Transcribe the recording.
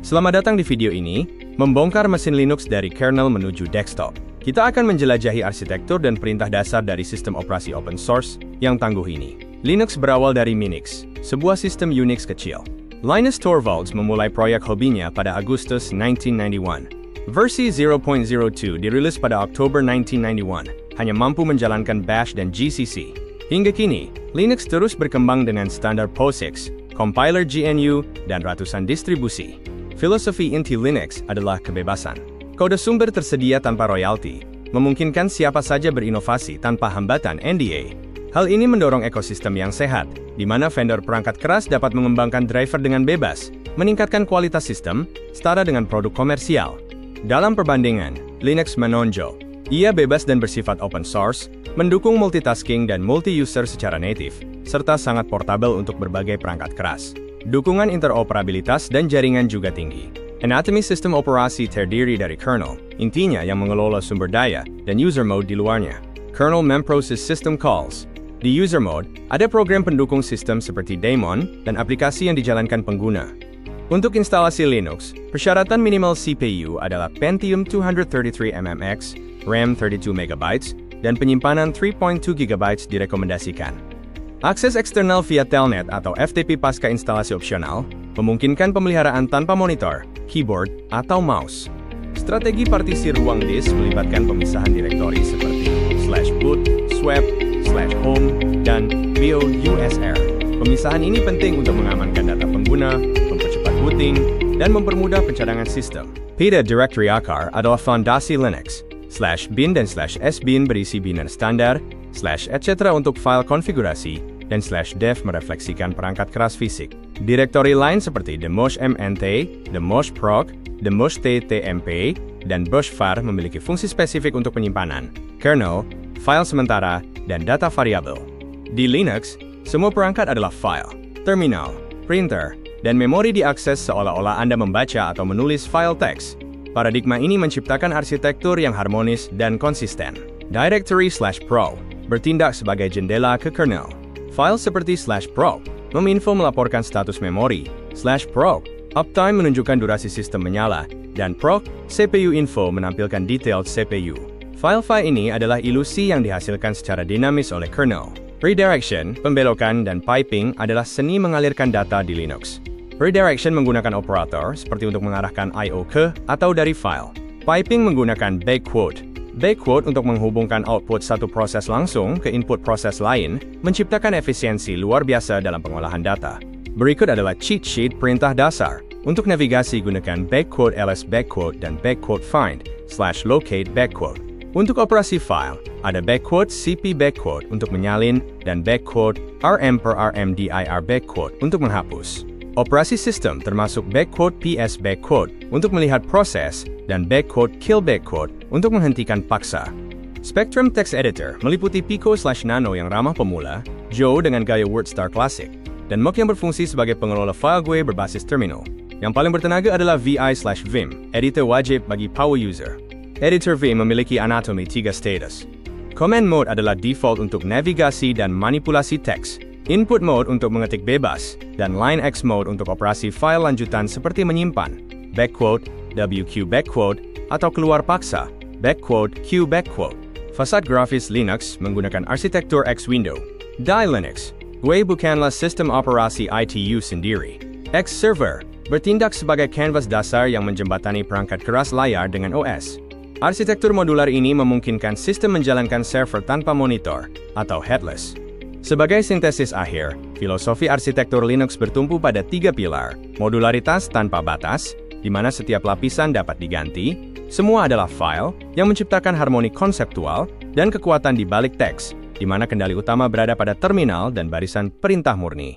Selamat datang di video ini, membongkar mesin Linux dari kernel menuju desktop. Kita akan menjelajahi arsitektur dan perintah dasar dari sistem operasi open source yang tangguh ini. Linux berawal dari Minix, sebuah sistem Unix kecil. Linus Torvalds memulai proyek hobinya pada Agustus 1991. Versi 0.02 dirilis pada Oktober 1991, hanya mampu menjalankan Bash dan GCC. Hingga kini, Linux terus berkembang dengan standar POSIX, compiler GNU, dan ratusan distribusi. Filosofi inti Linux adalah kebebasan. Kode sumber tersedia tanpa royalti, memungkinkan siapa saja berinovasi tanpa hambatan NDA. Hal ini mendorong ekosistem yang sehat, di mana vendor perangkat keras dapat mengembangkan driver dengan bebas, meningkatkan kualitas sistem, setara dengan produk komersial. Dalam perbandingan, Linux menonjol. Ia bebas dan bersifat open source, mendukung multitasking dan multi-user secara native, serta sangat portable untuk berbagai perangkat keras. Dukungan interoperabilitas dan jaringan juga tinggi. Anatomy sistem operasi terdiri dari kernel, intinya yang mengelola sumber daya, dan user mode di luarnya. Kernel memproses system calls. Di user mode, ada program pendukung sistem seperti daemon dan aplikasi yang dijalankan pengguna. Untuk instalasi Linux, persyaratan minimal CPU adalah Pentium 233MMX, RAM 32MB, dan penyimpanan 3.2 GB direkomendasikan. Akses eksternal via Telnet atau FTP pasca instalasi opsional, memungkinkan pemeliharaan tanpa monitor, keyboard, atau mouse. Strategi partisi ruang disk melibatkan pemisahan direktori seperti /boot, swap, /home, dan BOUSR. Pemisahan ini penting untuk mengamankan data pengguna, mempercepat booting, dan mempermudah pencadangan sistem. PIDA Directory Akar adalah fondasi Linux. /bin dan /sbin berisi binary standar, /etc untuk file konfigurasi, dan /dev merefleksikan perangkat keras fisik. Direktori lain seperti /mnt, /proc, /ttmp, dan /var memiliki fungsi spesifik untuk penyimpanan, kernel, file sementara, dan data variabel. Di Linux, semua perangkat adalah file, terminal, printer, dan memori diakses seolah-olah Anda membaca atau menulis file teks. Paradigma ini menciptakan arsitektur yang harmonis dan konsisten. Directory/pro bertindak sebagai jendela ke kernel. File seperti /proc meminfo melaporkan status memori, /proc uptime menunjukkan durasi sistem menyala, dan proc CPU info menampilkan detailed CPU. File-file ini adalah ilusi yang dihasilkan secara dinamis oleh kernel. Redirection, pembelokan, dan piping adalah seni mengalirkan data di Linux. Redirection menggunakan operator seperti untuk mengarahkan I/O ke atau dari file. Piping menggunakan backquote. Backquote untuk menghubungkan output satu proses langsung ke input proses lain, menciptakan efisiensi luar biasa dalam pengolahan data. Berikut adalah cheat sheet perintah dasar. Untuk navigasi gunakan backquote ls backquote dan backquote find /locate backquote. Untuk operasi file, ada backquote cp backquote untuk menyalin dan backquote rm/rmdir backquote untuk menghapus. Operasi sistem termasuk backquote ps backquote untuk melihat proses dan backquote kill backquote untuk menghentikan paksa. Spectrum Text Editor meliputi Pico/Nano yang ramah pemula, Joe dengan gaya WordStar klasik, dan Mock yang berfungsi sebagai pengelola file GUI berbasis terminal. Yang paling bertenaga adalah vi/vim, editor wajib bagi power user. Editor Vim memiliki anatomi 3 status. Command Mode adalah default untuk navigasi dan manipulasi teks. Input Mode untuk mengetik bebas, dan Line X Mode untuk operasi file lanjutan seperti menyimpan, backquote, wq backquote, atau keluar paksa, backquote, q backquote. Fasad grafis Linux menggunakan arsitektur X window. Die Linux, GUI bukanlah sistem operasi ITU sendiri. X Server bertindak sebagai canvas dasar yang menjembatani perangkat keras layar dengan OS. Arsitektur modular ini memungkinkan sistem menjalankan server tanpa monitor, atau headless. Sebagai sintesis akhir, filosofi arsitektur Linux bertumpu pada 3 pilar, modularitas tanpa batas, di mana setiap lapisan dapat diganti, semua adalah file, yang menciptakan harmoni konseptual, dan kekuatan di balik teks, di mana kendali utama berada pada terminal dan barisan perintah murni.